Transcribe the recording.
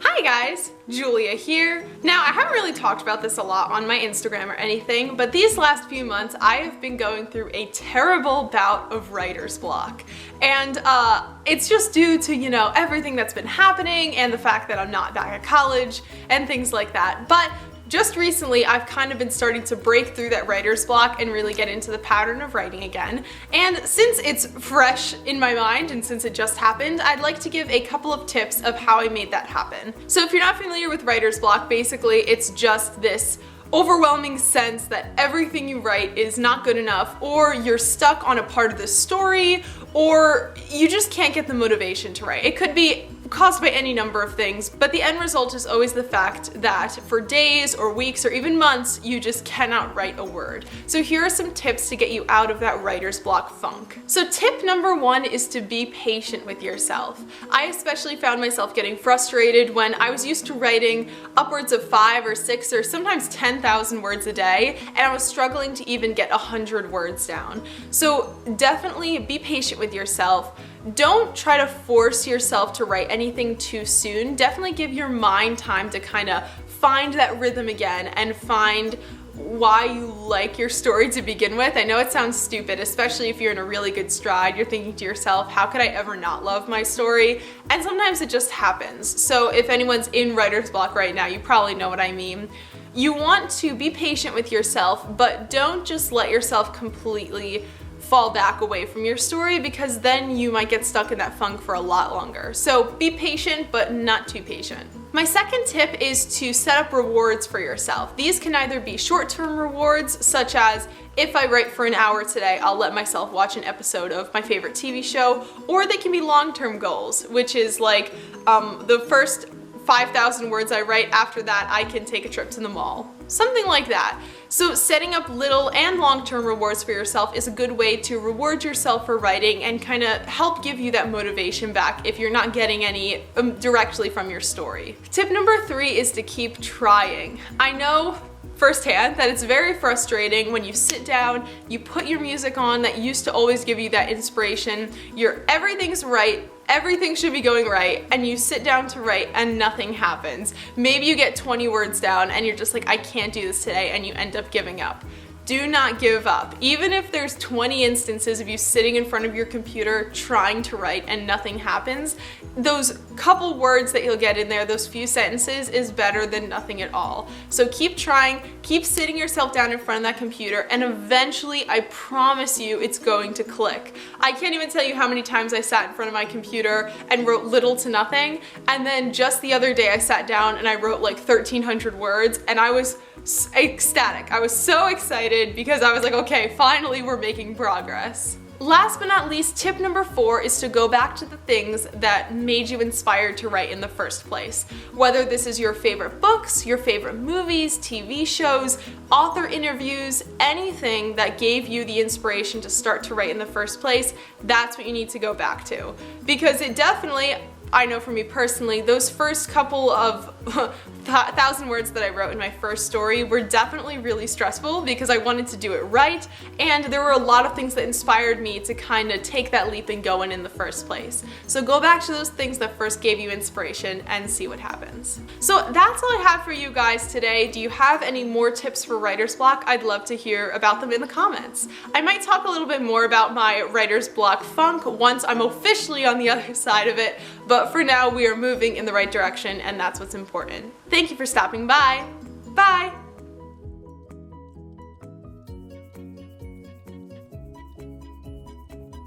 Hi guys, Julia here. Now, I haven't really talked about this a lot on my Instagram or anything, but these last few months I have been going through a terrible bout of writer's block. And it's just due to, everything that's been happening and the fact that I'm not back at college and things like that. But just recently, I've kind of been starting to break through that writer's block and really get into the pattern of writing again. And since it's fresh in my mind and since it just happened, I'd like to give a couple of tips of how I made that happen. So if you're not familiar with writer's block, basically it's just this overwhelming sense that everything you write is not good enough, or you're stuck on a part of the story, or you just can't get the motivation to write. It could be caused by any number of things, but the end result is always the fact that for days or weeks or even months, you just cannot write a word. So here are some tips to get you out of that writer's block funk. So tip number one is to be patient with yourself. I especially found myself getting frustrated when I was used to writing upwards of 5 or 6 or sometimes 10,000 words a day, and I was struggling to even get 100 words down. So definitely be patient with yourself. Don't try to force yourself to write anything too soon. Definitely give your mind time to kind of find that rhythm again and find why you like your story to begin with. I know it sounds stupid, especially if you're in a really good stride. You're thinking to yourself, how could I ever not love my story? And sometimes it just happens. So if anyone's in writer's block right now, you probably know what I mean. You want to be patient with yourself, but don't just let yourself completely fall back away from your story, because then you might get stuck in that funk for a lot longer. So be patient, but not too patient. My second tip is to set up rewards for yourself. These can either be short-term rewards, such as if I write for an hour today, I'll let myself watch an episode of my favorite TV show, or they can be long-term goals, which is like the first 5,000 words I write, after that I can take a trip to the mall. Something like that. So setting up little and long-term rewards for yourself is a good way to reward yourself for writing and kind of help give you that motivation back if you're not getting any directly from your story. Tip number 3 is to keep trying. I know firsthand that it's very frustrating when you sit down, you put your music on that used to always give you that inspiration, everything's right, everything should be going right, and you sit down to write and nothing happens. Maybe you get 20 words down and you're just like, I can't do this today, and you end up giving up. Do not give up. Even if there's 20 instances of you sitting in front of your computer trying to write and nothing happens, those couple words that you'll get in there, those few sentences, is better than nothing at all. So keep trying, keep sitting yourself down in front of that computer, and eventually, I promise you, it's going to click. I can't even tell you how many times I sat in front of my computer and wrote little to nothing, and then just the other day I sat down and I wrote like 1,300 words, and I was ecstatic. I was so excited because I was like, okay, finally we're making progress. Last but not least, tip number 4 is to go back to the things that made you inspired to write in the first place. Whether this is your favorite books, your favorite movies, TV shows, author interviews, anything that gave you the inspiration to start to write in the first place, that's what you need to go back to. Because it definitely, I know for me personally, those first couple of 1,000 words that I wrote in my first story were definitely really stressful because I wanted to do it right, and there were a lot of things that inspired me to kind of take that leap and go in the first place. So go back to those things that first gave you inspiration and see what happens. So that's all I have for you guys today. Do you have any more tips for writer's block? I'd love to hear about them in the comments. I might talk a little bit more about my writer's block funk once I'm officially on the other side of it, but for now we are moving in the right direction, and that's what's important. Thank you for stopping by. Bye!